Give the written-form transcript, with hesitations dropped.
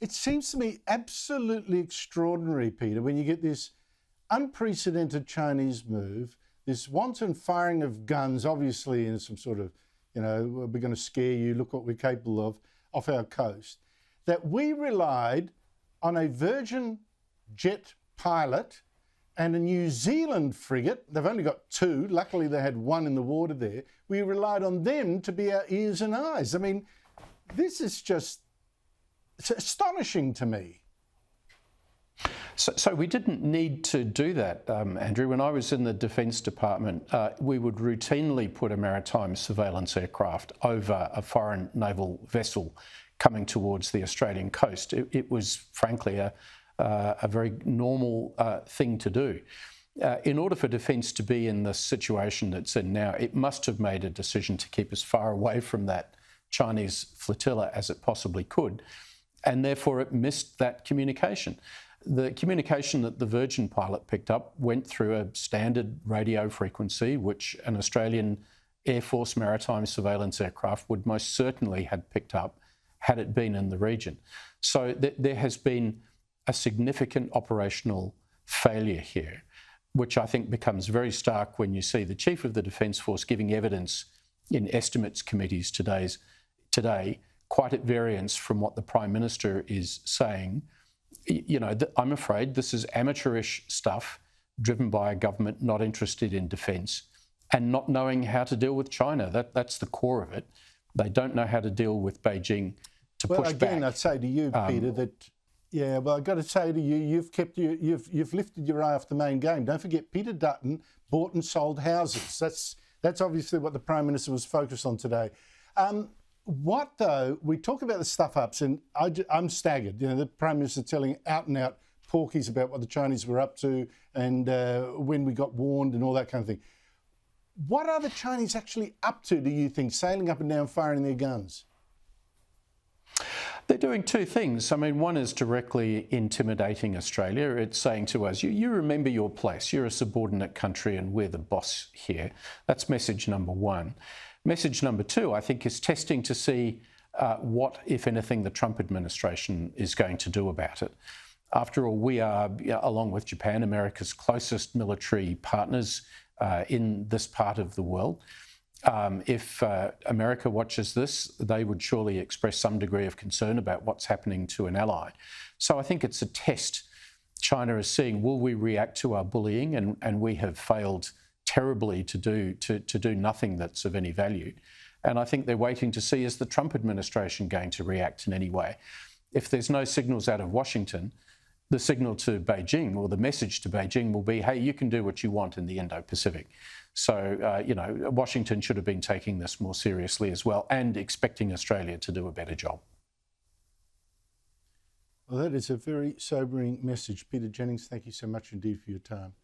it seems to me absolutely extraordinary, Peter, when you get this unprecedented Chinese move, this wanton firing of guns, obviously in some sort of, we're going to scare you, look what we're capable of, off our coast, that we relied on a Virgin jet pilot and a New Zealand frigate. They've only got two. Luckily, they had one in the water there. We relied on them to be our ears and eyes. I mean, this is just astonishing to me. So we didn't need to do that, Andrew. When I was in the Defence Department, we would routinely put a maritime surveillance aircraft over a foreign naval vessel coming towards the Australian coast. It was, frankly, a very normal thing to do. In order for Defence to be in the situation it's in now, it must have made a decision to keep as far away from that Chinese flotilla as it possibly could, and therefore it missed that communication. The communication that the Virgin pilot picked up went through a standard radio frequency, which an Australian Air Force maritime surveillance aircraft would most certainly have picked up had it been in the region. So there has been a significant operational failure here, which I think becomes very stark when you see the Chief of the Defence Force giving evidence in estimates committees today, quite at variance from what the Prime Minister is saying. I'm afraid this is amateurish stuff driven by a government not interested in defence and not knowing how to deal with China. That's the core of it. They don't know how to deal with Beijing to push back. Well, again, I'd say to you, Peter, that I've got to say to you, you've lifted your eye off the main game. Don't forget, Peter Dutton bought and sold houses. That's obviously what the Prime Minister was focused on today. What though, we talk about the stuff-ups and I'm staggered. The Prime Minister telling out-and-out porkies about what the Chinese were up to and when we got warned and all that kind of thing. What are the Chinese actually up to, do you think, sailing up and down firing their guns? They're doing two things. I mean, one is directly intimidating Australia. It's saying to us, you remember your place. You're a subordinate country and we're the boss here. That's message number one. Message number two, I think, is testing to see what, if anything, the Trump administration is going to do about it. After all, we are, along with Japan, America's closest military partners in this part of the world. If America watches this, they would surely express some degree of concern about what's happening to an ally. So I think it's a test. China is seeing, will we react to our bullying? And we have failed terribly to do nothing that's of any value. And I think they're waiting to see, is the Trump administration going to react in any way? If there's no signals out of Washington, the signal to Beijing or the message to Beijing will be, hey, you can do what you want in the Indo-Pacific. So, Washington should have been taking this more seriously as well and expecting Australia to do a better job. Well, that is a very sobering message. Peter Jennings, thank you so much indeed for your time.